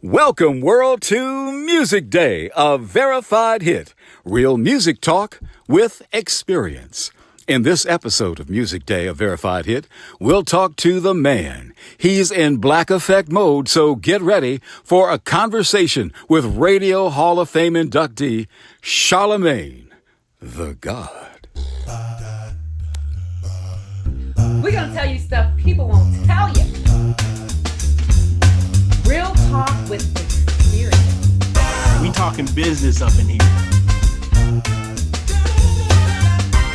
Welcome, world, to Music Day, a verified hit. Real music talk with experience. In this episode of Music Day, a verified hit, we'll talk to the man. He's in black effect mode, so get ready for a conversation with Radio Hall of Fame inductee Charlamagne Tha God. We're going to tell you stuff people won't tell you. Real talk with experience. We talking business up in here.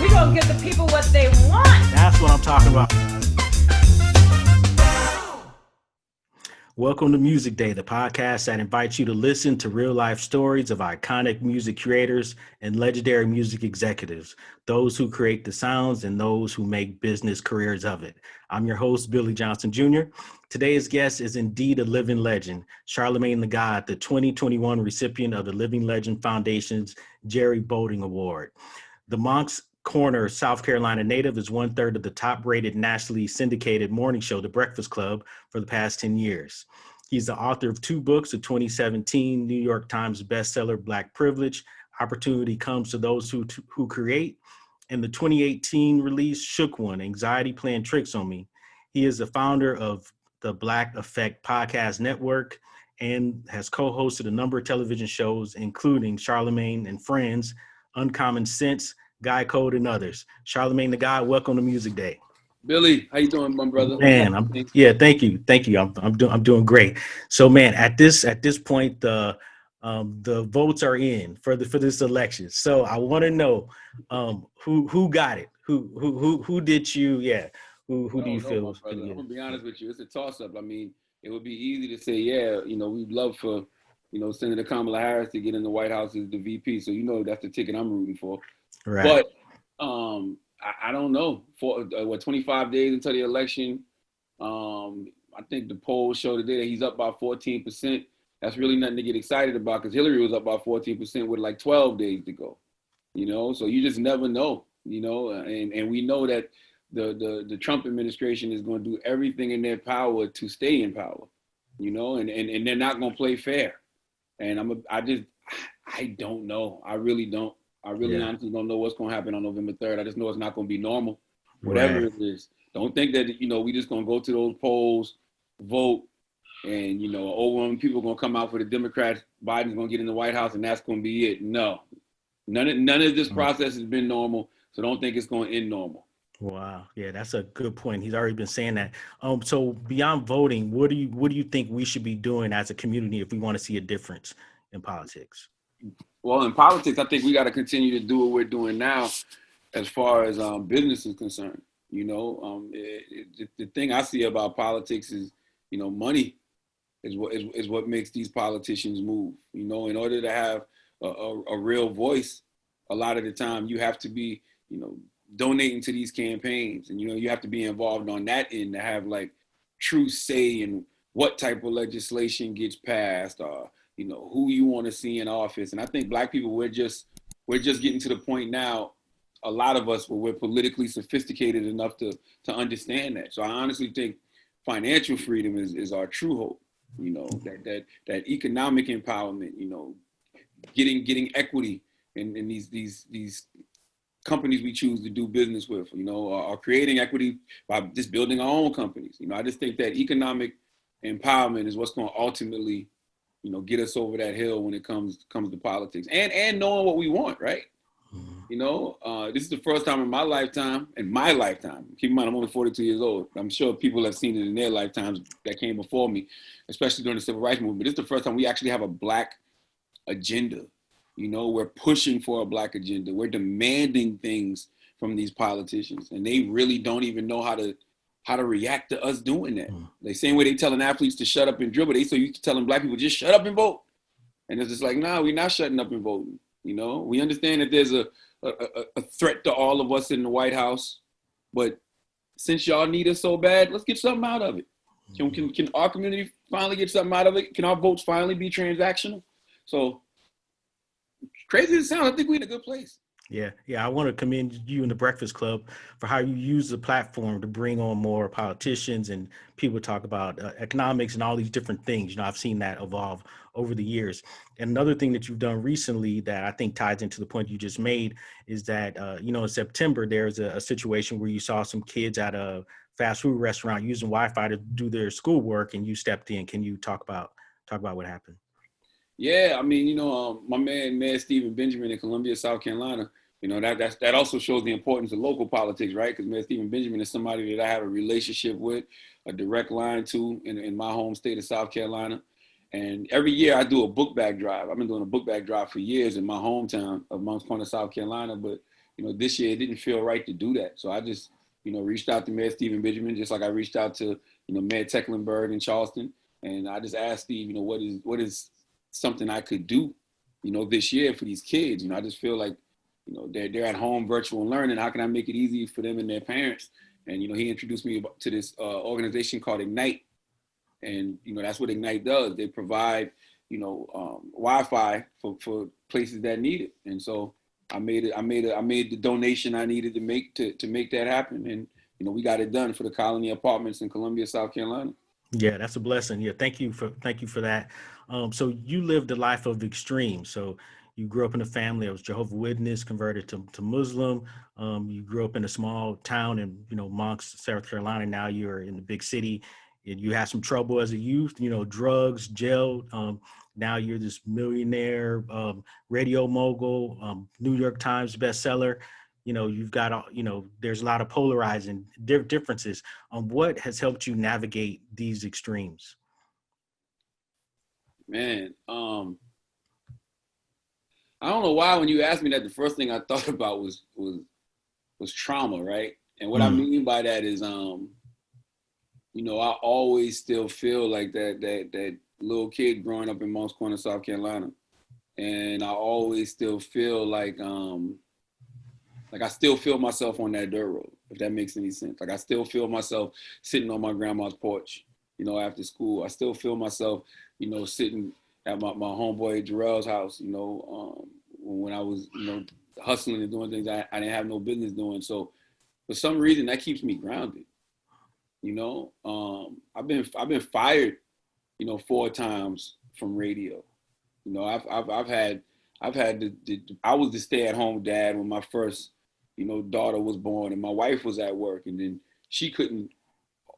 We're going to give the people what they want. That's what I'm talking about. Welcome to Music Day, the podcast that invites you to listen to real life stories of iconic music creators and legendary music executives, those who create the sounds and those who make business careers of it. I'm your host, Billy Johnson Jr. Today's guest is indeed a living legend, Charlamagne Tha God, the 2021 recipient of the Living Legend Foundation's Jerry Boating Award. The Moncks Corner, South Carolina native is one-third of the top-rated nationally syndicated morning show, The Breakfast Club, for the past 10 years. He's the author of two books, a 2017 New York Times bestseller, Black Privilege, Opportunity Comes to Those Who Create, and the 2018 release, Shook One, Anxiety Playing Tricks on Me. He is the founder of the Black Effect Podcast Network and has co-hosted a number of television shows, including Charlamagne and Friends, Uncommon Sense, Guy Code, and others. Charlamagne Tha God, welcome to Music Day. Billy, how you doing, my brother? Man, thank you. I'm doing great. So, man, at this point, the votes are in for this election. So, I want to know who got it. Who did you? Yeah. Who do you feel was pretty good? I'm gonna be honest with you. It's a toss-up. I mean, it would be easy to say, yeah, we'd love for, Senator Kamala Harris to get in the White House as the VP. So that's the ticket I'm rooting for. Right. But I don't know. For 25 days until the election. I think the polls show today that he's up by 14%. That's really nothing to get excited about because Hillary was up by 14% with like 12 days to go. So you just never know. And we know that the Trump administration is going to do everything in their power to stay in power. And they're not going to play fair. And I don't know. I really don't. I really honestly don't know what's going to happen on November 3rd. I just know it's not going to be normal, whatever it is. Don't think that, we just going to go to those polls, vote, and, overwhelming people are going to come out for the Democrats. Biden's going to get in the White House, and that's going to be it. No. None of this process has been normal, so don't think it's going to end normal. Wow. Yeah, that's a good point. He's already been saying that. So beyond voting, what do you think we should be doing as a community if we want to see a difference in politics? Well, in politics, I think we got to continue to do what we're doing now as far as business is concerned. The thing I see about politics is, money is what makes these politicians move. In order to have a real voice, a lot of the time you have to be, donating to these campaigns. And, you have to be involved on that end to have like true say in what type of legislation gets passed or, who you want to see in office. And I think Black people, we're just getting to the point now, a lot of us, where we're politically sophisticated enough to understand that. So I honestly think financial freedom is our true hope, that economic empowerment, getting equity in these companies we choose to do business with, or creating equity by just building our own companies. I just think that economic empowerment is what's going to ultimately get us over that hill when it comes to politics and knowing what we want, right? This is the first time in my lifetime, keep in mind, I'm only 42 years old. I'm sure people have seen it in their lifetimes that came before me, especially during the Civil Rights Movement. This is the first time we actually have a Black agenda. We're pushing for a Black agenda. We're demanding things from these politicians, and they really don't even know how to react to us doing that. The same way they telling athletes to shut up and dribble, they so used to telling Black people just shut up and vote. And it's just like, nah, we're not shutting up and voting. We understand that there's a threat to all of us in the White House, but since y'all need us so bad, let's get something out of it. Can our community finally get something out of it? Can our votes finally be transactional? So crazy as it sounds, I think we're in a good place. Yeah, yeah. I want to commend you and the Breakfast Club for how you use the platform to bring on more politicians and people talk about economics and all these different things. I've seen that evolve over the years. And another thing that you've done recently that I think ties into the point you just made is that in September there's a situation where you saw some kids at a fast food restaurant using Wi-Fi to do their schoolwork, and you stepped in. Can you talk about what happened? Yeah, I mean, my man, Mayor Stephen Benjamin in Columbia, South Carolina, that also shows the importance of local politics, right? Because Mayor Stephen Benjamin is somebody that I have a relationship with, a direct line to in my home state of South Carolina. And every year I do a book bag drive. I've been doing a book bag drive for years in my hometown of Moncks Corner, South Carolina. But, this year it didn't feel right to do that. So I just, reached out to Mayor Stephen Benjamin, just like I reached out to, Mayor Tecklenburg in Charleston. And I just asked Steve, what is something I could do, this year for these kids. I just feel like, they're at home virtual learning. How can I make it easy for them and their parents? And, he introduced me to this organization called Ignite. And, that's what Ignite does. They provide, Wi-Fi for places that need it. And so I made the donation I needed to make to make that happen. And, we got it done for the Colony Apartments in Columbia, South Carolina. Yeah, that's a blessing. Yeah, thank you for that. So you lived a life of extreme. So you grew up in a family that was Jehovah's Witness, converted to Muslim. You grew up in a small town in Monks, South Carolina. Now you're in the big city, and you had some trouble as a youth. Drugs, jail. Now you're this millionaire, radio mogul, New York Times bestseller. You've got there's a lot of polarizing differences. What has helped you navigate these extremes? Man, I don't know why when you asked me that, the first thing I thought about was trauma, right? And what I mean by that is, I always still feel like that little kid growing up in Moncks Corner, South Carolina, and I always still feel like I still feel myself on that dirt road, if that makes any sense. Like I still feel myself sitting on my grandma's porch, after school. I still feel myself, sitting at my homeboy Jarrell's house, when I was, hustling and doing things I didn't have no business doing. So for some reason that keeps me grounded. I've been fired, 4 times from radio. I've had I was the stay-at-home dad when my first daughter was born, and my wife was at work, and then she couldn't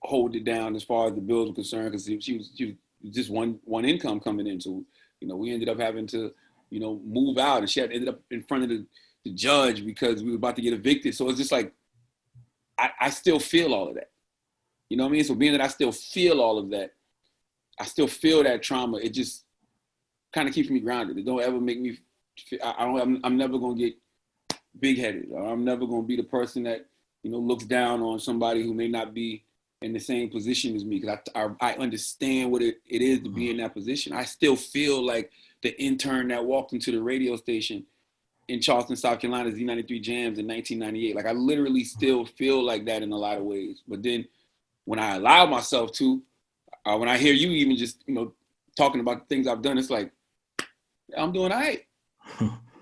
hold it down as far as the bills were concerned because she was just one income coming in. So, we ended up having to, move out, and she ended up in front of the judge because we were about to get evicted. So it's just like, I still feel all of that. You know what I mean? So being that I still feel all of that, I still feel that trauma. It just kind of keeps me grounded. It don't ever make me feel, I'm never going to get big-headed. Or I'm never going to be the person that, looks down on somebody who may not be in the same position as me, because I understand what it is to be in that position. I still feel like the intern that walked into the radio station in Charleston, South Carolina, Z93 Jams in 1998. Like I literally still feel like that in a lot of ways. But then when I allow myself to, when I hear you even just, talking about the things I've done, it's like, I'm doing all right.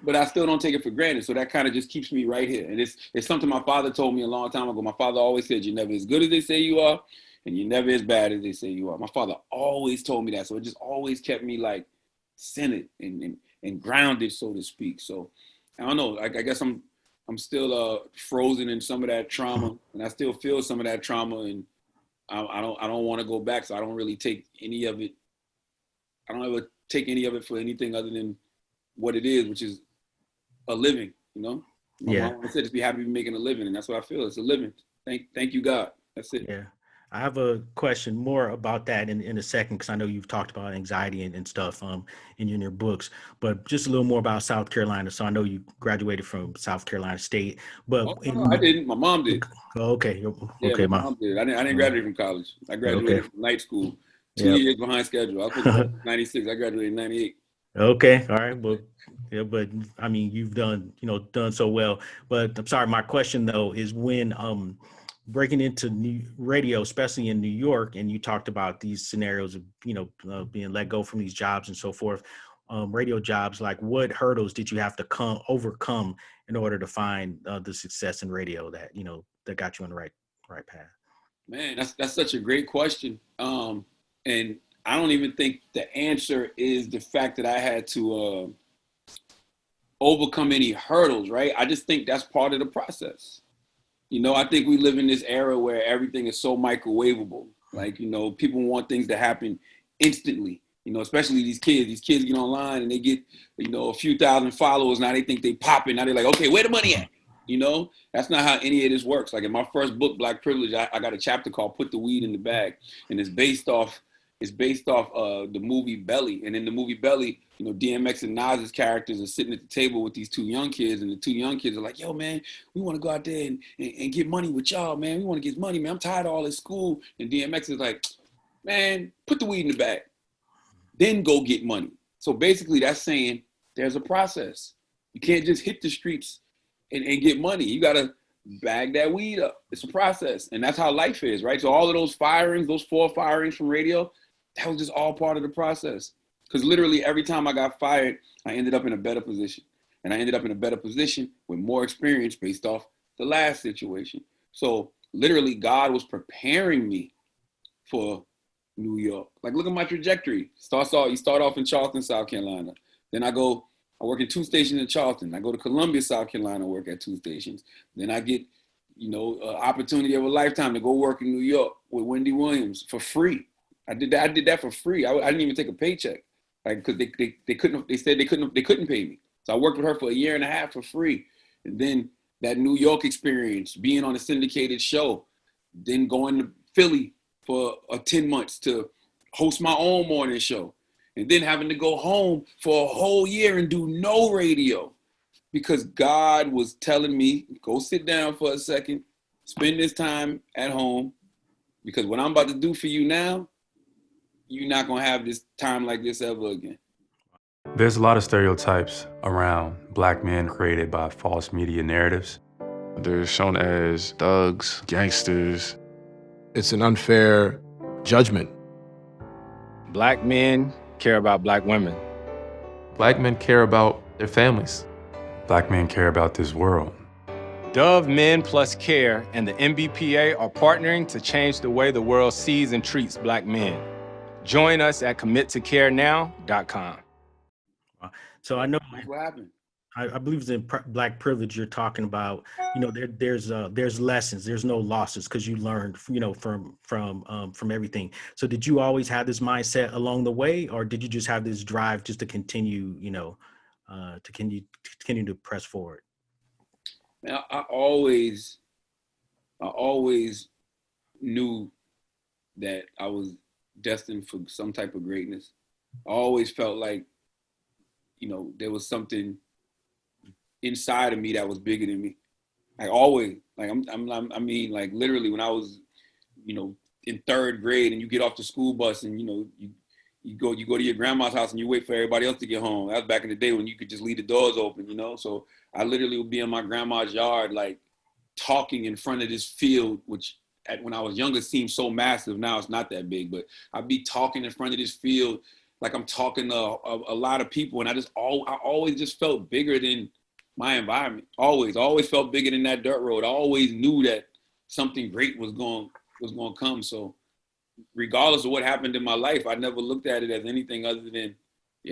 But I still don't take it for granted. So that kind of just keeps me right here. And it's something my father told me a long time ago. My father always said, you're never as good as they say you are, and you're never as bad as they say you are. My father always told me that. So it just always kept me like centered and grounded, so to speak. So I don't know. I guess I'm still frozen in some of that trauma, and I still feel some of that trauma, and I don't want to go back. So I don't really take any of it. I don't ever take any of it for anything other than what it is, which is a living, My mom said, just be happy to be making a living, and that's what I feel. It's a living. Thank you, God. That's it. Yeah. I have a question more about that in a second, because I know you've talked about anxiety and stuff in your books, but just a little more about South Carolina. So I know you graduated from South Carolina State, but no, I didn't. My mom did. Okay. Yeah, Okay. my mom did. I didn't graduate from college. I graduated from night school, 2 years behind schedule. I was supposed to graduate in 96. I graduated in 98. Okay. All right. Well, yeah, but I mean, you've done so well. But I'm sorry, my question though is when breaking into new radio, especially in New York, and you talked about these scenarios of being let go from these jobs and so forth. radio jobs, like what hurdles did you have to overcome in order to find the success in radio that, that got you on the right path? Man, that's such a great question. And I don't even think the answer is the fact that I had to overcome any hurdles, right? I just think that's part of the process. I think we live in this era where everything is so microwavable. Like, people want things to happen instantly, especially these kids. These kids get online and they get, a few thousand followers. Now they think they popping. Now they're like, okay, where the money at? That's not how any of this works. Like in my first book, Black Privilege, I got a chapter called Put the Weed in the Bag. And it's based off the movie Belly. And in the movie Belly, DMX and Nas's characters are sitting at the table with these two young kids, and the two young kids are like, yo, man, we want to go out there and get money with y'all, man. We want to get money, man. I'm tired of all this school. And DMX is like, man, put the weed in the bag. Then go get money. So basically that's saying there's a process. You can't just hit the streets and get money. You got to bag that weed up. It's a process. And that's how life is, right? So all of those firings, those 4 firings from radio, that was just all part of the process. Because literally every time I got fired, I ended up in a better position. And I ended up in a better position with more experience based off the last situation. So literally God was preparing me for New York. Like, look at my trajectory. You start off in Charleston, South Carolina. Then I work in 2 stations in Charleston. I go to Columbia, South Carolina, work at 2 stations. Then I get, an opportunity of a lifetime to go work in New York with Wendy Williams for free. I did that for free. I didn't even take a paycheck. Like, because they said they couldn't pay me. So I worked with her for a year and a half for free. And then that New York experience, being on a syndicated show, then going to Philly for 10 months to host my own morning show, and then having to go home for a whole year and do no radio because God was telling me, go sit down for a second, spend this time at home, because what I'm about to do for you now, you're not going to have this time like this ever again. There's a lot of stereotypes around Black men created by false media narratives. They're shown as thugs, gangsters. It's an unfair judgment. Black men care about Black women. Black men care about their families. Black men care about this world. Dove Men Plus Care and the MBPA are partnering to change the way the world sees and treats Black men. Join us at committocarenow.com. So I know What happened? I believe it's in Black Privilege you're talking about. There's lessons. There's no losses because you learned, from everything. So did you always have this mindset along the way, or did you just have this drive just to continue, to continue to press forward? Now, I always knew that I was destined for some type of greatness. I always felt like, there was something inside of me that was bigger than me. Like always, like like literally when I was, in 3rd grade and you get off the school bus and, you go to your grandma's house and you wait for everybody else to get home. That was back in the day when you could just leave the doors open, So I literally would be in my grandma's yard, like talking in front of this field, which when I was younger seemed so massive. Now it's not that big, but I'd be talking in front of this field like I'm talking to a lot of people. And I always just felt bigger than my environment. Always felt bigger than that dirt road. I always knew that something great was going to come. So regardless of what happened in my life, I never looked at it as anything other than,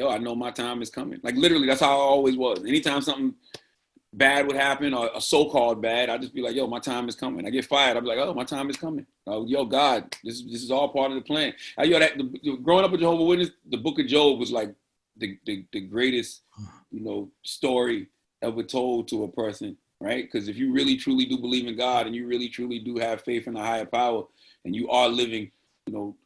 I know my time is coming. Like literally, that's how I always was. Anytime something bad would happen, or a so-called bad, I'd just be like, my time is coming. I get fired, I'd be like, oh, my time is coming. God, this is all part of the plan. Growing up with Jehovah's Witness, the book of Job was like the greatest, story ever told to a person, right? Because if you really truly do believe in God and you really truly do have faith in a higher power and you are living,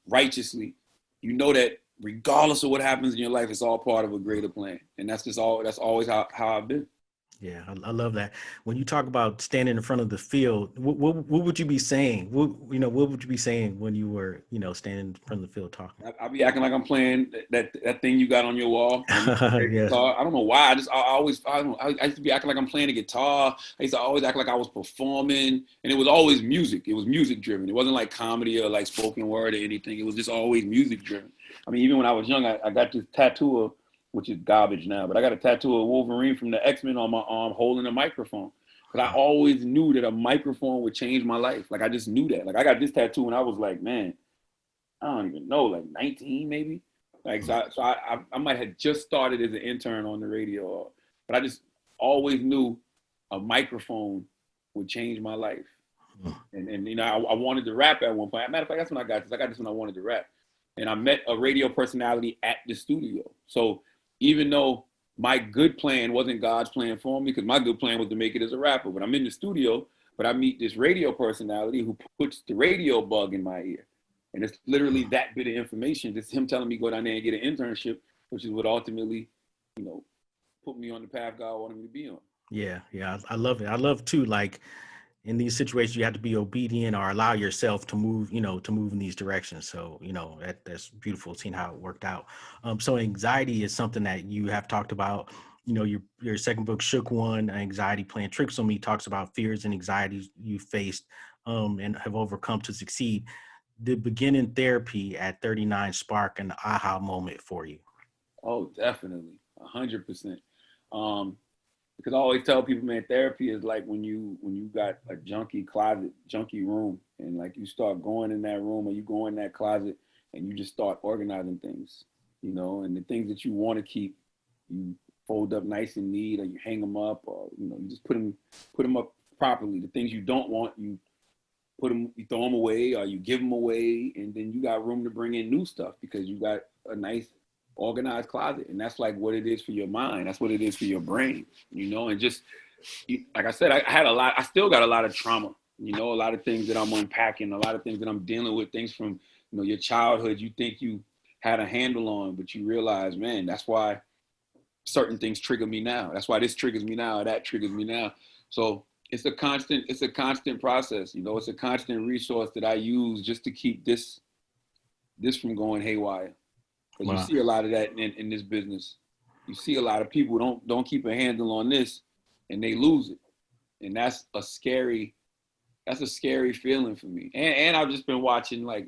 righteously, that regardless of what happens in your life, it's all part of a greater plan. And that's always how I've been. Yeah, I love that. When you talk about standing in front of the field, what would you be saying? What would you be saying when you were, standing in front of the field talking? I'll be acting like I'm playing that thing you got on your wall. Yes. I don't know why. I used to be acting like I'm playing a guitar. I used to always act like I was performing, and it was always music. It was music driven. It wasn't like comedy or like spoken word or anything. It was just always music driven. I mean, even when I was young, I got this tattoo of which is garbage now. But I got a tattoo of Wolverine from the X-Men on my arm holding a microphone. Because I always knew that a microphone would change my life. Like, I just knew that. Like, I got this tattoo when I was like, man, I don't even know, like 19 maybe. Like, so I might have just started as an intern on the radio. But I just always knew a microphone would change my life. And you know, I wanted to rap at one point. Matter of fact, that's when I got this. I got this when I wanted to rap. And I met a radio personality at the studio. So even though my good plan wasn't God's plan for me, because my good plan was to make it as a rapper, but I'm in the studio, but I meet this radio personality who puts the radio bug in my ear. And it's literally that bit of information. Just him telling me go down there and get an internship, which is what ultimately, you know, put me on the path God wanted me to be on. Yeah. I love it. I love too, like, in these situations, you have to be obedient or allow yourself to move, to move in these directions. So, that's beautiful seeing how it worked out. So anxiety is something that you have talked about. Your second book, Shook One, Anxiety Playing Tricks on Me, talks about fears and anxieties you faced and have overcome to succeed. Did beginning therapy at 39 spark an aha moment for you? Oh, definitely, 100%. Because I always tell people, man, therapy is like when you got a junky closet, junky room, and like you start going in that room or you go in that closet and you just start organizing things, and the things that you want to keep, you fold up nice and neat, or you hang them up, or you just put them up properly. The things you don't want, you throw them away, or you give them away, and then you got room to bring in new stuff because you got a nice organized closet. And that's like what it is for your mind. That's what it is for your brain, and just like I said, I still got a lot of trauma, a lot of things that I'm unpacking, a lot of things that I'm dealing with, things from, your childhood you think you had a handle on, but you realize, man, that's why certain things trigger me now. That's why this triggers me now, that triggers me now. So it's a constant process, it's a constant resource that I use just to keep this from going haywire. Because you see a lot of that in this business. You see a lot of people don't keep a handle on this and they lose it. And that's a scary feeling for me. And I've just been watching, like,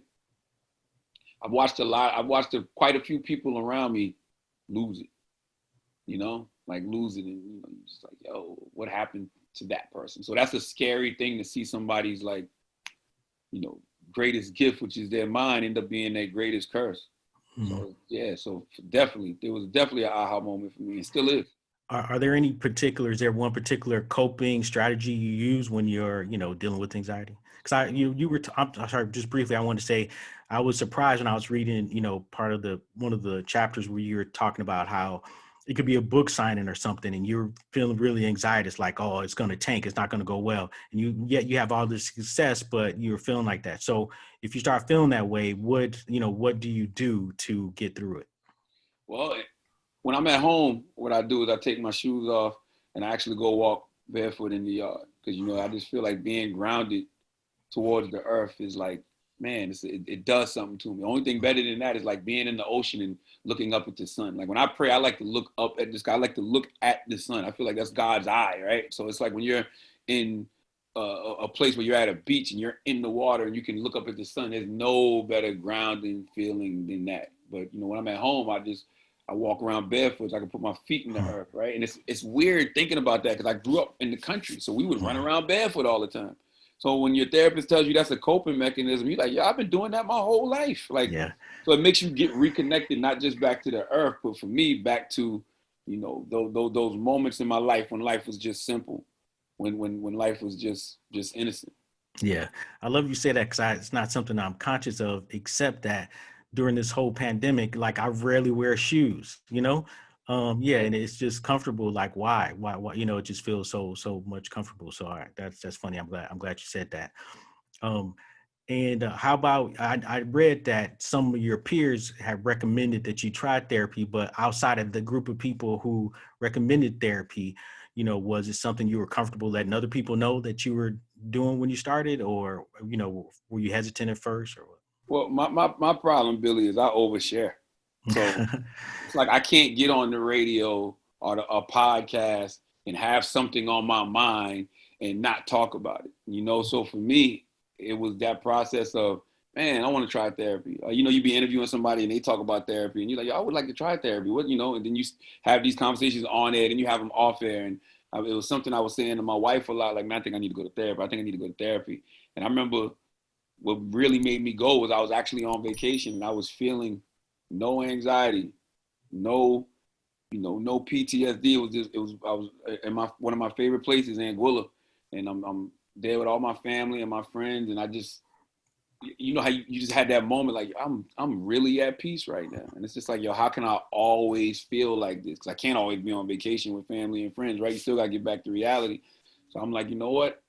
I've watched quite a few people around me lose it, like lose it. And, you're just like, yo, what happened to that person? So that's a scary thing to see somebody's, like, greatest gift, which is their mind, end up being their greatest curse. Mm-hmm. So definitely, there was definitely an aha moment for me, and still is. Are there any particular? Is there one particular coping strategy you use when you're, dealing with anxiety? Because I'm sorry, just briefly, I want to say I was surprised when I was reading, part of one of the chapters where you were talking about how it could be a book signing or something, and you're feeling really anxiety. It's like, oh, it's going to tank. It's not going to go well. And you have all this success, but you're feeling like that. So if you start feeling that way, what do you do to get through it? Well, when I'm at home, what I do is I take my shoes off and I actually go walk barefoot in the yard. Because, I just feel like being grounded towards the earth is like, man, it does something to me. The only thing better than that is like being in the ocean and looking up at the sun. Like when I pray, I like to look up at the sky. I like to look at the sun. I feel like that's God's eye, right? So it's like when you're in a place where you're at a beach and you're in the water and you can look up at the sun, there's no better grounding feeling than that. But, when I'm at home, I walk around barefoot so I can put my feet in the earth, right? And it's weird thinking about that because I grew up in the country. So we would run around barefoot all the time. So when your therapist tells you that's a coping mechanism, you're like, yeah, I've been doing that my whole life. Like, yeah. So it makes you get reconnected, not just back to the earth, but for me, back to, those moments in my life when life was just simple, when life was just innocent. Yeah, I love you say that because it's not something I'm conscious of, except that during this whole pandemic, like I rarely wear shoes, and it's just comfortable. Like why, it just feels so much comfortable. So all right, that's funny. I'm glad you said that. And how about, I read that some of your peers have recommended that you try therapy, but outside of the group of people who recommended therapy, was it something you were comfortable letting other people know that you were doing when you started, or, were you hesitant at first, or what? Well, my problem, Billy, is I overshare. So it's like I can't get on the radio or a podcast and have something on my mind and not talk about it. So for me, it was that process of man, I want to try therapy. You know, you be interviewing somebody and they talk about therapy and you're like, yo, I would like to try therapy. What, you know, and then you have these conversations on air and you have them off air. And it was something I was saying to my wife a lot, like, man, I think I need to go to therapy. I think I need to go to therapy. And I remember what really made me go was I was actually on vacation and I was feeling no anxiety, no, you know, no PTSD. I was in one of my favorite places, Anguilla. And I'm there with all my family and my friends. And I just, you know how you just had that moment, like, I'm really at peace right now. And it's just like, yo, how can I always feel like this? Because I can't always be on vacation with family and friends, right? You still got to get back to reality. So I'm like, you know what?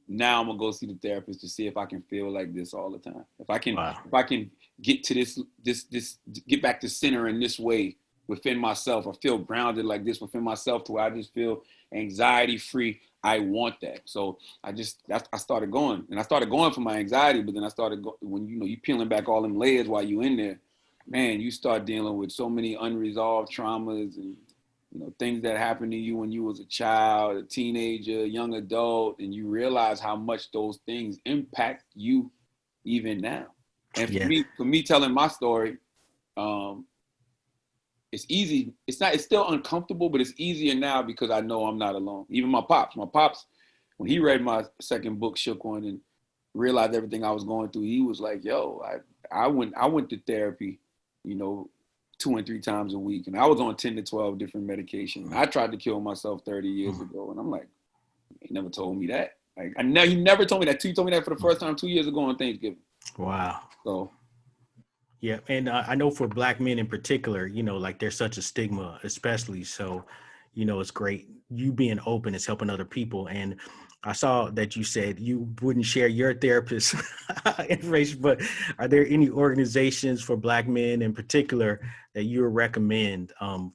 Now I'm going to go see the therapist to see if I can feel like this all the time. If I can get to this, get back to center in this way within myself, I feel grounded like this within myself to where I just feel anxiety free. I want that. So I started going, and I started going for my anxiety, but then I started when, you know, you peeling back all them layers while you in there, man, you start dealing with so many unresolved traumas and, you know, things that happened to you when you was a child, a teenager, a young adult, and you realize how much those things impact you even now. And for me telling my story, it's easy. It's still uncomfortable, but it's easier now because I know I'm not alone. Even my pops, when he read my second book, Shook One, and realized everything I was going through, he was like, yo, I went to therapy, you know, 2 and 3 times a week. And I was on 10 to 12 different medications. I tried to kill myself 30 years ago. And I'm like, he never told me that. Like, he never told me that. He told me that for the first time 2 years ago on Thanksgiving. Wow. So. Yeah. And I know for Black men in particular, you know, like there's such a stigma, especially. So, you know, it's great. You being open is helping other people. And I saw that you said you wouldn't share your therapist information, but are there any organizations for Black men in particular that you would recommend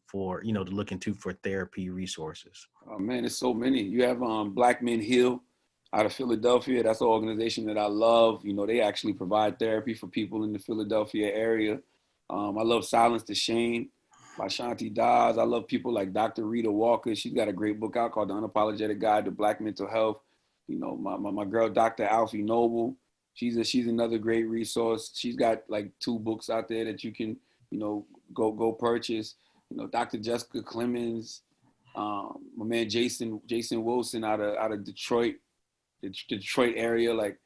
for, you know, to look into for therapy resources? Oh man, there's so many. You have Black Men Heal out of Philadelphia. That's an organization that I love. You know, they actually provide therapy for people in the Philadelphia area. I love Silence the Shame by Shanti Das. I love people like Dr. Rita Walker. She's got a great book out called The Unapologetic Guide to Black Mental Health. You know, my girl, Dr. Alfie Noble, she's another great resource. She's got like 2 books out there that you can, you know, go purchase. You know, Dr. Jessica Clemens, my man Jason Wilson out of Detroit, the Detroit area. Like,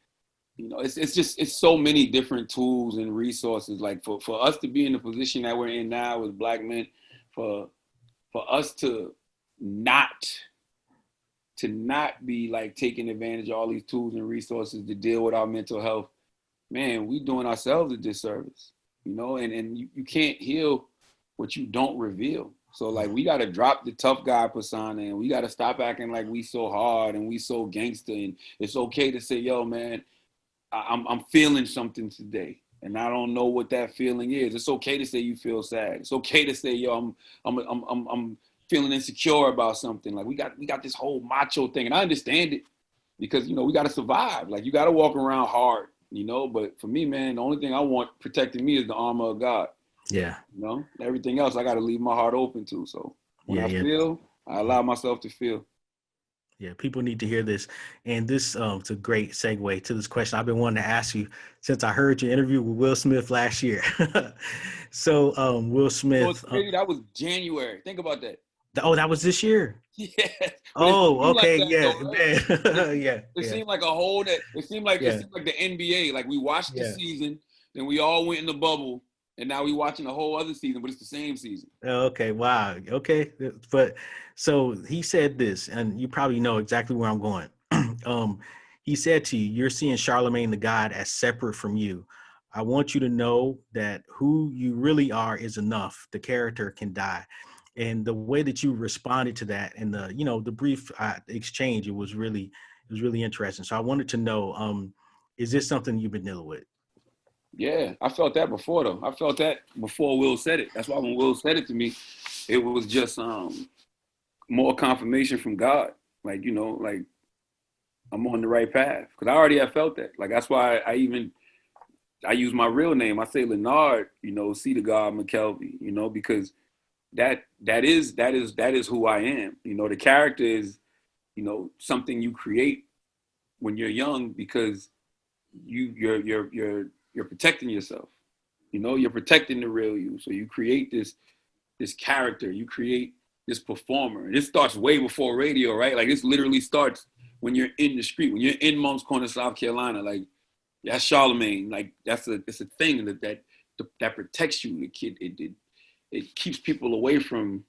you know, it's so many different tools and resources. Like for us to be in the position that we're in now as Black men, for us to not be like taking advantage of all these tools and resources to deal with our mental health, man, we doing ourselves a disservice, you know, and you can't heal what you don't reveal. So like, we got to drop the tough guy persona and we got to stop acting like we so hard and we so gangster. And it's okay to say, yo, man, I'm feeling something today, and I don't know what that feeling is. It's okay to say you feel sad. It's okay to say, yo, I'm feeling insecure about something. Like we got this whole macho thing, and I understand it because, you know, we got to survive. Like, you got to walk around hard, you know. But for me, man, the only thing I want protecting me is the armor of God. Yeah. You know, everything else I got to leave my heart open to. So when I feel, I allow myself to feel. Yeah, people need to hear this. And this is a great segue to this question I've been wanting to ask you since I heard your interview with Will Smith last year. So Will Smith. Maybe that was January. Think about that. Oh, that was this year? Yeah. Oh, okay. Like that, yeah. Yeah. It seemed like it seemed like the NBA. Like, we watched the season, then we all went in the bubble, and now we watching the whole other season, but it's the same season. Okay. Wow. Okay. But so he said this, and you probably know exactly where I'm going. He said to you, you're seeing Charlamagne Tha God as separate from you. I want you to know that who you really are is enough. The character can die. And the way that you responded to that and the brief exchange, it was really interesting. So I wanted to know, is this something you've been dealing with? Yeah, I felt that before, though. I felt that before Will said it. That's why when Will said it to me, it was just more confirmation from God. Like, you know, like, I'm on the right path. Because I already have felt that. Like, that's why I use my real name. I say Leonard, you know, C. Tha God McKelvey, you know, because that is who I am. You know, the character is, you know, something you create when you're young because you're you're protecting yourself. You know, you're protecting the real you. So you create this character, you create this performer. And this starts way before radio, right? Like this literally starts when you're in the street, when you're in Moncks Corner, South Carolina. Like that's Charlamagne. Like it's a thing that protects you. The kid, it keeps people away from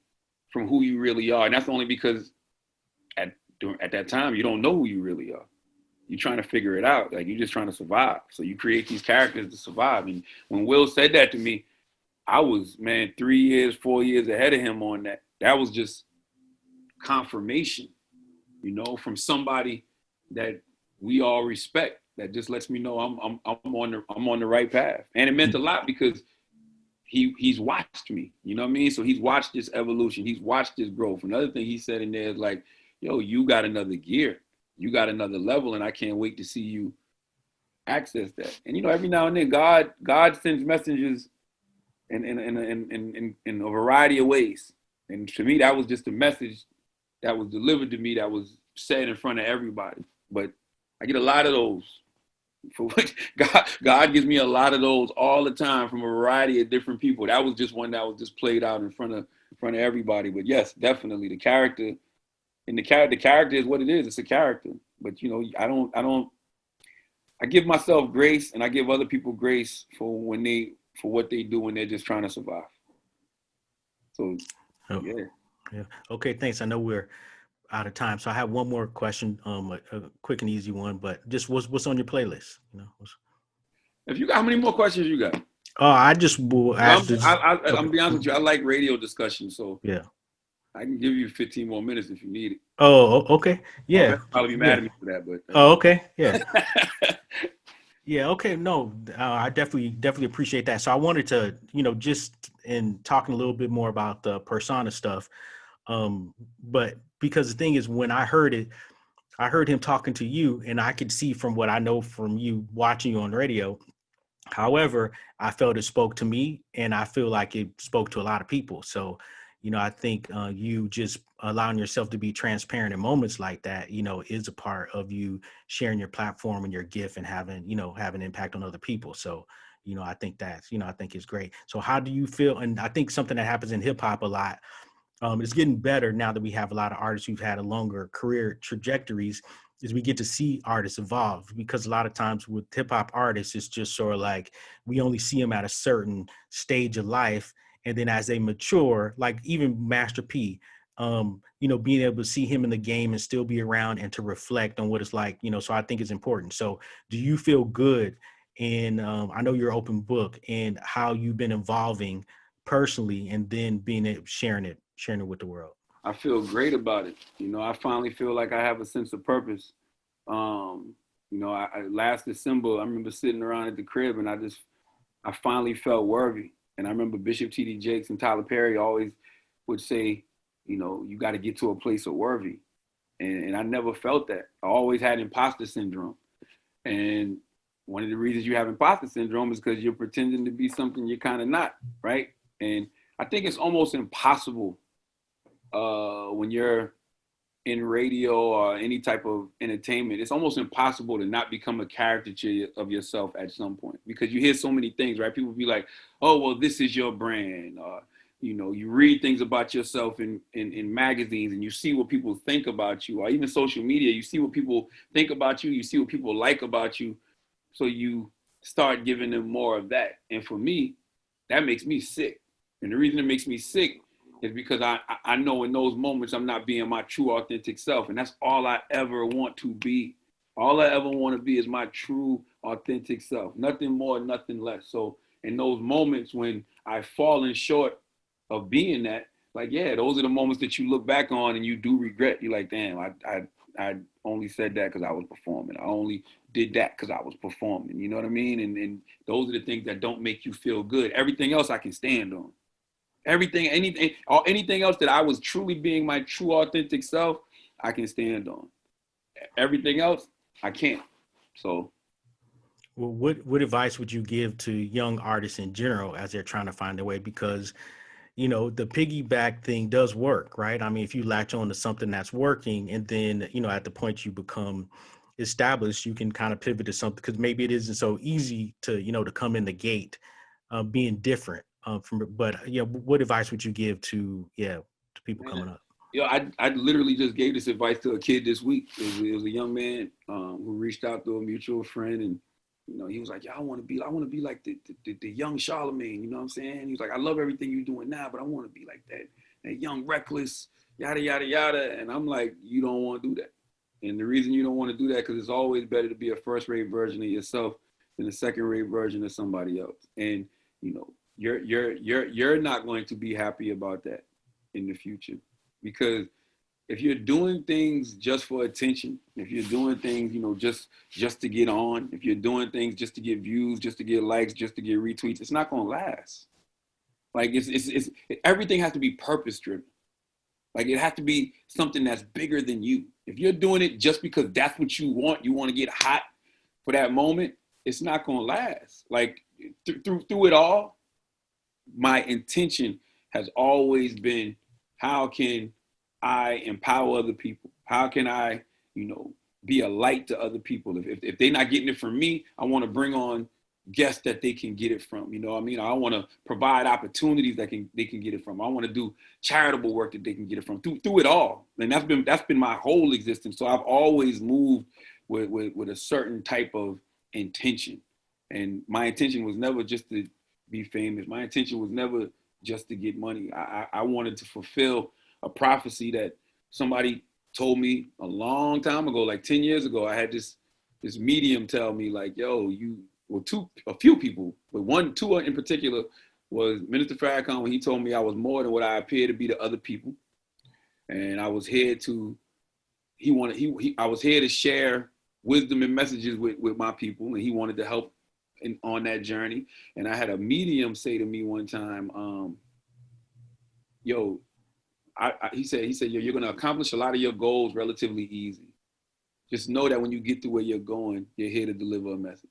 who you really are. And that's only because at that time you don't know who you really are. You're trying to figure it out. Like you're just trying to survive. So you create these characters to survive. And when Will said that to me, I was, man, 3 years, 4 years ahead of him on that. That was just confirmation, you know, from somebody that we all respect. That just lets me know I'm on the right path. And it meant a lot because he's watched me. You know what I mean? So he's watched this evolution. He's watched this growth. Another thing he said in there is like, yo, you got another gear. You got another level, and I can't wait to see you access that. And you know, every now and then, God sends messengers in a variety of ways. And to me, that was just a message that was delivered to me that was said in front of everybody. But I get a lot of those. For what God gives me a lot of those all the time from a variety of different people. That was just one that was just played out in front of everybody. But yes, definitely the character. And the character is what it is. It's a character. But you know, I give myself grace and I give other people grace for what they do when they're just trying to survive. So yeah. Okay, thanks. I know we're out of time, so I have one more question, a quick and easy one, but just what's on your playlist? You know, if you got, how many more questions you got? I just will ask. I'm be honest with you. I like radio discussion, so yeah, I can give you 15 more minutes if you need it. Oh, okay, yeah. I'll probably be mad at me for that, but oh, okay, yeah. Yeah, okay, no, I definitely appreciate that. So I wanted to, you know, just in talking a little bit more about the persona stuff, but because the thing is, when I heard him talking to you, and I could see from what I know from you watching you on radio. However, I felt it spoke to me, and I feel like it spoke to a lot of people. So, you know, I think you just allowing yourself to be transparent in moments like that, you know, is a part of you sharing your platform and your gift and having impact on other people. So, you know, I think it's great. So how do you feel? And I think something that happens in hip hop a lot, it's getting better now that we have a lot of artists who've had a longer career trajectories, is we get to see artists evolve, because a lot of times with hip hop artists, it's just sort of like we only see them at a certain stage of life. And then as they mature, like even Master P, you know, being able to see him in the game and still be around and to reflect on what it's like, you know, so I think it's important. So do you feel good? And I know you're an open book, and how you've been evolving personally and then sharing it with the world. I feel great about it. You know, I finally feel like I have a sense of purpose. You know, I last December, I remember sitting around at the crib and I finally felt worthy. And I remember Bishop T.D. Jakes and Tyler Perry always would say, you know, you got to get to a place of worthy. And I never felt that. I always had imposter syndrome. And one of the reasons you have imposter syndrome is because you're pretending to be something you're kind of not, right? And I think it's almost impossible when you're in radio or any type of entertainment, it's almost impossible to not become a caricature of yourself at some point, because you hear so many things, right? People be like, oh, well, this is your brand. You know, you read things about yourself in magazines, and you see what people think about you, or even social media, you see what people think about you, you see what people like about you. So you start giving them more of that. And for me, that makes me sick. And the reason it makes me sick is because I know in those moments I'm not being my true authentic self. And that's all I ever want to be. All I ever want to be is my true authentic self. Nothing more, nothing less. So in those moments when I've fallen short of being that, like, yeah, those are the moments that you look back on and you do regret. You're like, damn, I only said that because I was performing. I only did that because I was performing. You know what I mean? And those are the things that don't make you feel good. Everything else I can stand on. Anything else that I was truly being my true authentic self, I can stand on. Everything else, I can't. So, well, what advice would you give to young artists in general as they're trying to find their way? Because, you know, the piggyback thing does work, right? I mean, if you latch on to something that's working, and then, you know, at the point you become established, you can kind of pivot to something, because maybe it isn't so easy to, to come in the gate being different but what advice would you give to people coming up? I literally just gave this advice to a kid this week. It was a young man who reached out to a mutual friend, and he was like, "Yeah, I want to be like the young Charlamagne." You know what I'm saying? He was like, "I love everything you're doing now, but I want to be like that young reckless, yada yada yada." And I'm like, "You don't want to do that." And the reason you don't want to do that, because it's always better to be a first-rate version of yourself than a second-rate version of somebody else. And you're not going to be happy about that in the future. Because if you're doing things just for attention, if you're doing things, just to get on, if you're doing things just to get views, just to get likes, just to get retweets, it's not going to last. Like it's everything has to be purpose driven. Like it has to be something that's bigger than you. If you're doing it just because that's what you want to get hot for that moment, it's not going to last. Like through it all, my intention has always been, how can I empower other people? How can I, be a light to other people? If they're not getting it from me, I want to bring on guests that they can get it from. You know what I mean? I want to provide opportunities that they can get it from. I want to do charitable work that they can get it from. Through it all, and that's been my whole existence. So I've always moved with a certain type of intention, and my intention was never just to be famous. My intention was never just to get money. I wanted to fulfill a prophecy that somebody told me a long time ago, like 10 years ago. I had this medium tell me, like, yo, a few people, but two in particular was Minister Farrakhan, when he told me I was more than what I appear to be to other people. And I was here to share wisdom and messages with my people, and he wanted to help on that journey. And I had a medium say to me one time, he said, yo, you're going to accomplish a lot of your goals relatively easy. Just know that when you get to where you're going, you're here to deliver a message.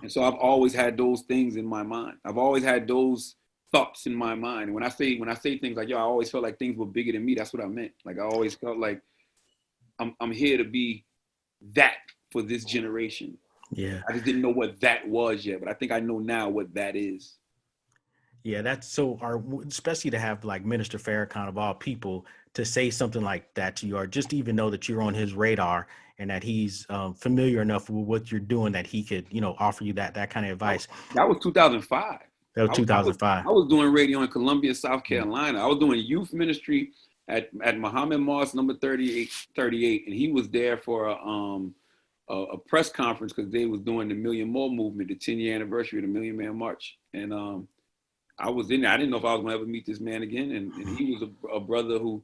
And so I've always had those things in my mind. I've always had those thoughts in my mind. And when I say things like, yo, I always felt like things were bigger than me, that's what I meant. Like I always felt like I'm here to be that for this generation. Yeah. I just didn't know what that was yet, but I think I know now what that is. Yeah, that's so, especially to have like Minister Farrakhan of all people to say something like that to you, or just even know that you're on his radar and that he's familiar enough with what you're doing that he could, offer you that kind of advice. That was 2005. That was 2005. I was doing radio in Columbia, South Carolina. I was doing youth ministry at Muhammad Mosque number 38, and he was there for a press conference because they was doing the Million More movement, the 10-year anniversary of the Million Man March. And I was in there. I didn't know if I was going to ever meet this man again. And he was a brother who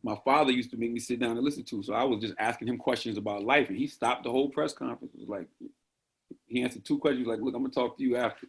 my father used to make me sit down and listen to. So I was just asking him questions about life. And he stopped the whole press conference. It was like, he answered two questions. Like, look, I'm going to talk to you after.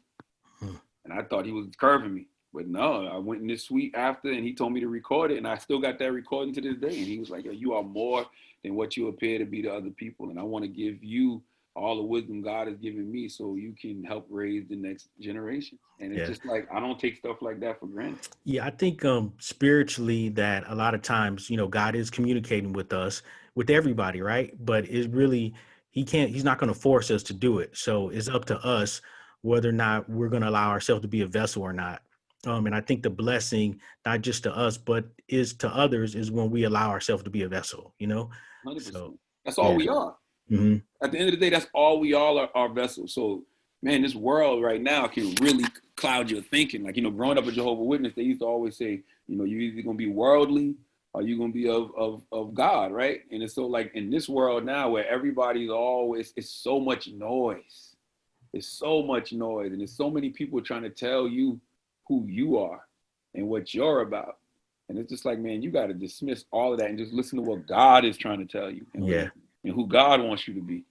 And I thought he was curving me. But no, I went in this suite after, and he told me to record it. And I still got that recording to this day. And he was like, yo, you are more than what you appear to be to other people. And I want to give you all the wisdom God has given me so you can help raise the next generation. And it's just like, I don't take stuff like that for granted. Yeah, I think spiritually that a lot of times, God is communicating with us, with everybody, right? But it's really, he's not going to force us to do it. So it's up to us whether or not we're going to allow ourselves to be a vessel or not. And I think the blessing, not just to us, but is to others, is when we allow ourselves to be a vessel, 100%. So that's all we are. Mm-hmm. At the end of the day, that's all we all are vessels. So, man, this world right now can really cloud your thinking. Like, growing up a Jehovah's Witness, they used to always say, you're either going to be worldly or you're going to be of God, right? And it's so like in this world now where everybody's always, it's so much noise. It's so much noise. And there's so many people trying to tell you who you are and what you're about. And it's just like, man, you got to dismiss all of that and just listen to what God is trying to tell you. And who God wants you to be.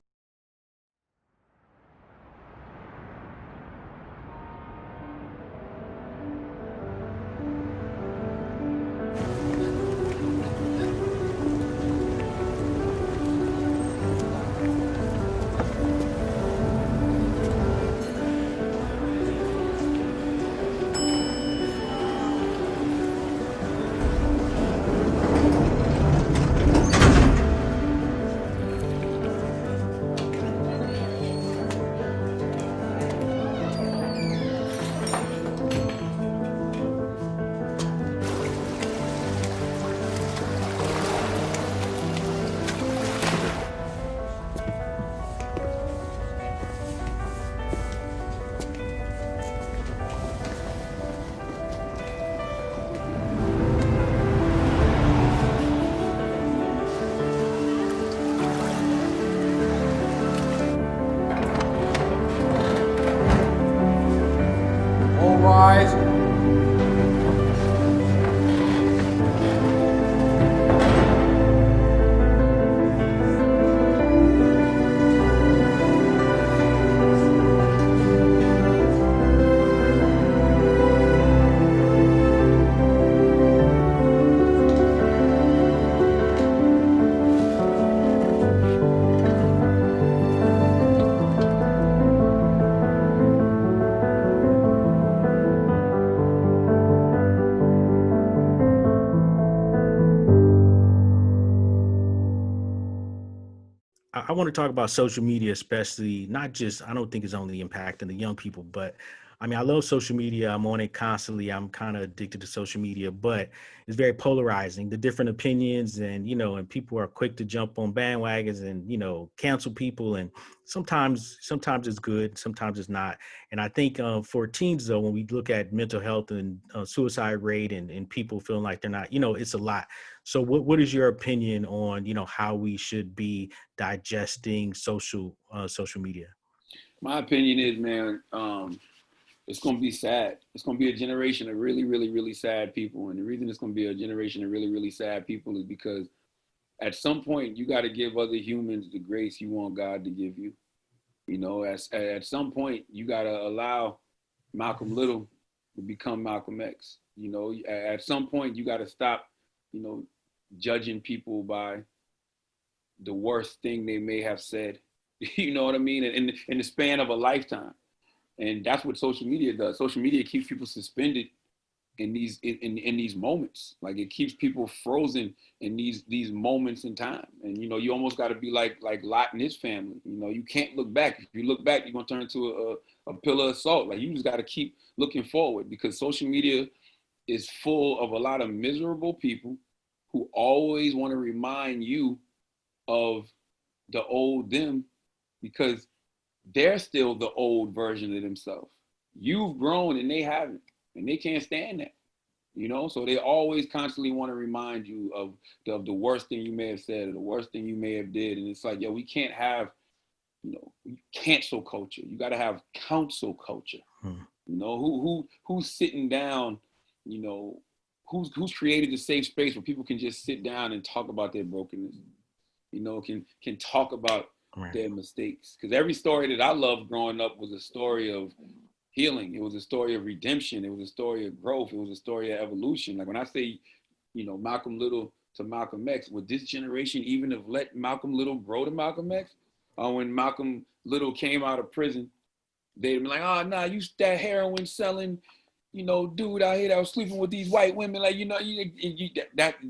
I want to talk about social media, especially not just, I don't think it's only impacting the young people, but I mean, I love social media. I'm on it constantly. I'm kind of addicted to social media, but it's very polarizing, the different opinions and, and people are quick to jump on bandwagons and, cancel people. And sometimes it's good, sometimes it's not. And I think for teens, though, when we look at mental health and suicide rate and people feeling like they're not, it's a lot. So what is your opinion on, how we should be digesting social media? My opinion is, man, it's going to be sad. It's going to be a generation of really, really, really sad people. And the reason it's going to be a generation of really, really sad people is because at some point you got to give other humans the grace you want God to give you. At some point you got to allow Malcolm Little to become Malcolm X. At some point you got to stop, judging people by the worst thing they may have said. You know what I mean? In the span of a lifetime. And that's what social media does. Social media keeps people suspended in these moments. Like it keeps people frozen in these moments in time. And you almost got to be like Lot and his family. You can't look back. If you look back, you're gonna turn into a pillar of salt. Like you just got to keep looking forward, because social media is full of a lot of miserable people who always want to remind you of the old them, because they're still the old version of themselves. You've grown and they haven't, and they can't stand that, So they always constantly want to remind you of the worst thing you may have said or the worst thing you may have did. And it's like, we can't have, cancel culture. You got to have counsel culture. Who's sitting down, who's created a safe space where people can just sit down and talk about their brokenness, can talk about their mistakes. Because every story that I loved growing up was a story of healing. It was a story of redemption. It was a story of growth. It was a story of evolution. Like when I say, Malcolm Little to Malcolm X, would this generation even have let Malcolm Little grow to Malcolm X? When Malcolm Little came out of prison, they'd be like, oh, nah, you that heroin selling, dude out here that was sleeping with these white women. Like,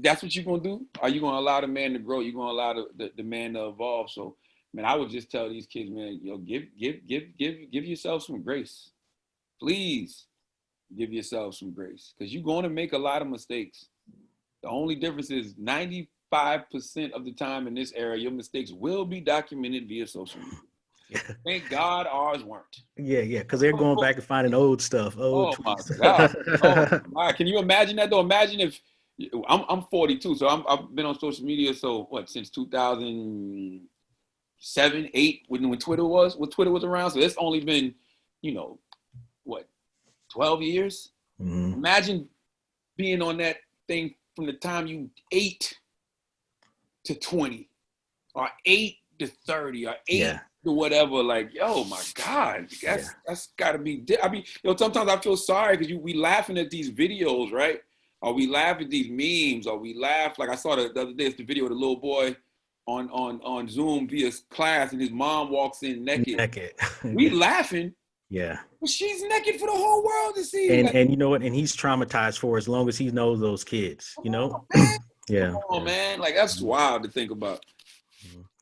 that's what you're going to do? Are you going to allow the man to grow? You're going to allow the man to evolve? So, man, I would just tell these kids, man, give yourself some grace. Please give yourself some grace, because you're going to make a lot of mistakes. The only difference is 95% of the time in this era, your mistakes will be documented via social media. Thank God ours weren't. Yeah, because they're going back and finding old stuff. Oh my God. Oh my God. Can you imagine that though? Imagine if I'm 42, so I've been on social media since 2007, 8 when Twitter was around. So it's only been 12 years. Mm-hmm. Imagine being on that thing from the time you 8 to 20 or 8 to 30 or 8 to whatever. Like, yo, my God, that's gotta be, sometimes I feel sorry because we laughing at these videos, right? Or we laugh at these memes, or we laugh, like I saw the other day, it's the video of the little boy on Zoom via class, and his mom walks in naked. We laughing. Yeah. But she's naked for the whole world to see. And you know what? And he's traumatized for as long as he knows those kids, Yeah. Come on, man. Like, that's wild to think about.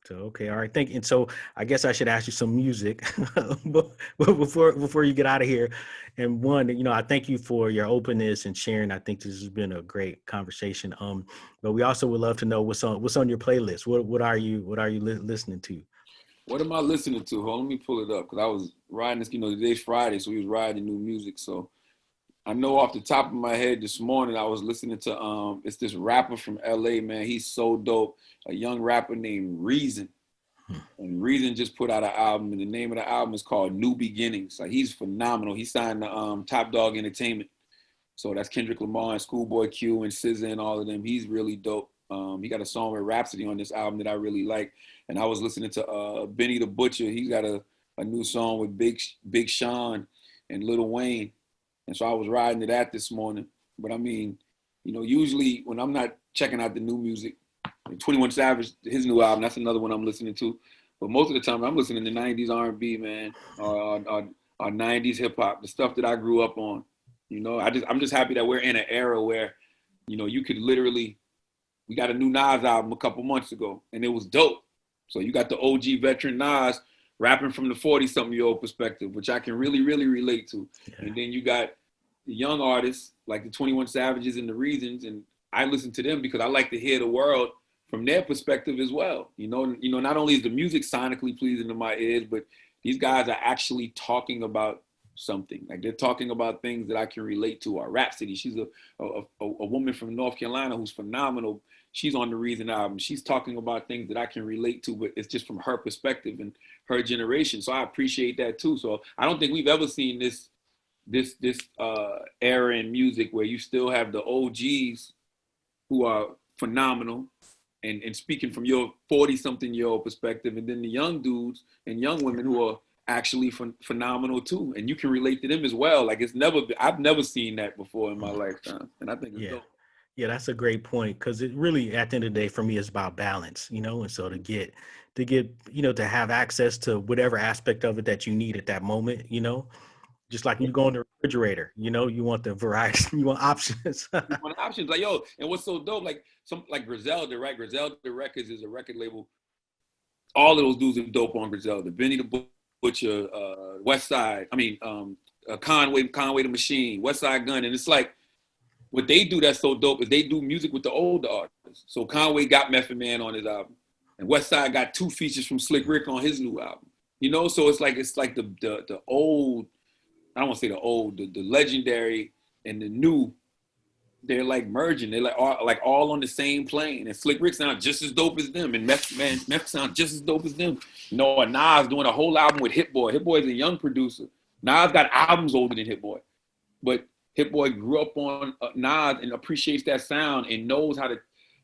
So, okay. All right. Thank you. And so I guess I should ask you some music before you get out of here. And one, I thank you for your openness and sharing. I think this has been a great conversation. But we also would love to know what's on your playlist. What are you listening to? What am I listening to? Hold on, let me pull it up, because I was riding this, today's Friday, so we was riding new music. So I know off the top of my head this morning, I was listening to, it's this rapper from LA, man. He's so dope. A young rapper named Reason. And Reason just put out an album, and the name of the album is called New Beginnings. Like, he's phenomenal. He signed to Top Dog Entertainment. So that's Kendrick Lamar and Schoolboy Q and SZA and all of them. He's really dope. He got a song with Rhapsody on this album that I really like. And I was listening to Benny the Butcher. He's got a new song with Big Sean and Lil Wayne. And so I was riding to that this morning. But I mean, usually when I'm not checking out the new music, 21 Savage, his new album, that's another one I'm listening to. But most of the time I'm listening to 90s R&B, man, or 90s hip hop, the stuff that I grew up on. I'm just happy that we're in an era where, you could literally, we got a new Nas album a couple months ago, and it was dope. So you got the OG veteran Nas rapping from the 40-something-year-old perspective, which I can really, really relate to. Yeah. And then you got the young artists like the 21 Savages and the Reasons, and I listen to them because I like to hear the world from their perspective as well. You know, not only is the music sonically pleasing to my ears, but these guys are actually talking about something. Like they're talking about things that I can relate to. Our Rhapsody, she's a woman from North Carolina who's phenomenal. She's on the Reason album. She's talking about things that I can relate to, but it's just from her perspective and her generation. So I appreciate that too. So I don't think we've ever seen this era in music where you still have the OGs who are phenomenal and speaking from your 40-something-year-old perspective, and then the young dudes and young women who are actually phenomenal too, and you can relate to them as well. Like I've never seen that before in my lifetime, and I think it's dope. Yeah, that's a great point, because it really, at the end of the day, for me, it's about balance, you know. And so to get, you know, to have access to whatever aspect of it that you need at that moment, you know, just like you go in the refrigerator, you know, you want the variety, you want options. You want options, like yo. And what's so dope, like Griselda, right? Griselda Records is a record label. All of those dudes are dope on Griselda. Benny the Butcher, West Side. I mean, Conway the Machine, West Side Gun, and it's like. What they do that's so dope is they do music with the older artists. So Conway got Method Man on his album, and Westside got 2 features from Slick Rick on his new album. You know, so it's like the old, I don't want to say the old, the legendary and the new. They're like merging. They're like all on the same plane. And Slick Rick sounds just as dope as them, and Meth sounds just as dope as them. You know, and Nas doing a whole album with Hit Boy. Hit Boy is a young producer. Nas got albums older than Hit Boy, but Hit Boy grew up on Nas and appreciates that sound and knows how to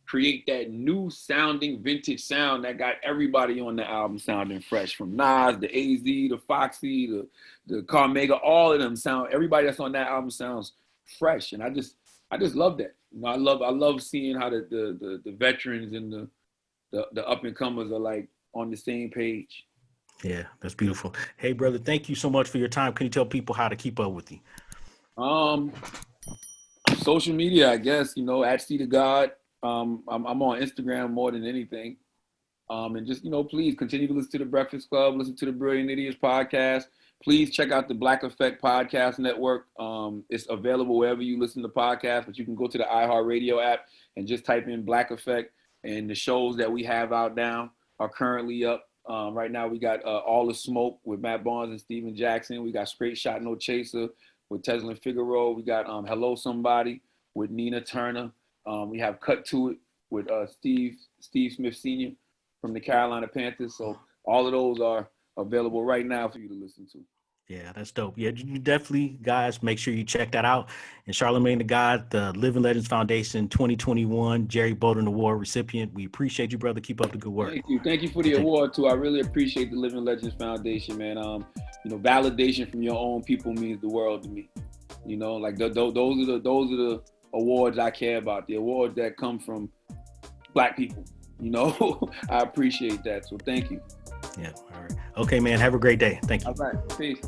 create that new sounding vintage sound that got everybody on the album sounding fresh, from Nas, the AZ, the Foxy, the Carmega, all of them sound, everybody that's on that album sounds fresh. And I just love that. You know, I love seeing how the veterans and the up and comers are like on the same page. Yeah, that's beautiful. Hey brother, thank you so much for your time. Can you tell people how to keep up with you? Social media, I guess, you know, @C the God. I'm on Instagram more than anything. And just, you know, please continue to listen to the Breakfast Club, listen to the Brilliant Idiots podcast. Please check out the Black Effect Podcast Network. It's available wherever you listen to podcasts, but you can go to the iHeartRadio app and just type in Black Effect, and the shows that we have out now are currently up. Right now we got All the Smoke with Matt Barnes and Steven Jackson. We got Straight Shot No Chaser with Teslin Figaro. We got Hello Somebody with Nina Turner. We have Cut to It with Steve Smith Sr. from the Carolina Panthers. So all of those are available right now for you to listen to. Yeah, that's dope. Yeah, you definitely, guys, make sure you check that out. And Charlamagne Tha God, the Living Legends Foundation 2021 Jerry Bolden Award recipient. We appreciate you, brother. Keep up the good work. Thank you for the award too. I really appreciate the Living Legends Foundation, man. You know, validation from your own people means the world to me. You know, like those are the awards I care about. The awards that come from Black people. You know, I appreciate that. So thank you. Yeah. All right. Okay, man. Have a great day. Thank you. All right. Peace.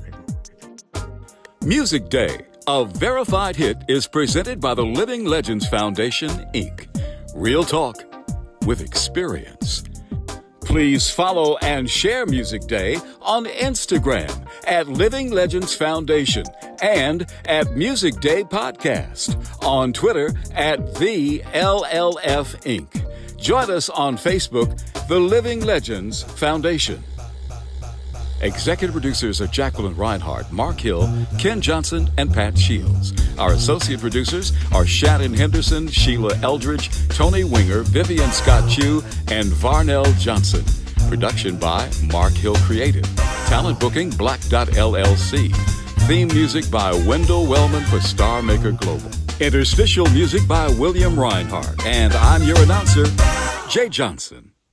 Music Day, a verified hit, is presented by the Living Legends Foundation, Inc. Real talk with experience. Please follow and share Music Day on Instagram @Living Legends Foundation and @Music Day Podcast, on Twitter @TheLLF Inc. Join us on Facebook, The Living Legends Foundation. Executive producers are Jacqueline Reinhardt, Mark Hill, Ken Johnson, and Pat Shields. Our associate producers are Shannon Henderson, Sheila Eldridge, Tony Winger, Vivian Scott Chu, and Varnell Johnson. Production by Mark Hill Creative. Talent booking, Black.LLC. Theme music by Wendell Wellman for Star Maker Global. Interstitial music by William Reinhardt. And I'm your announcer, Jay Johnson.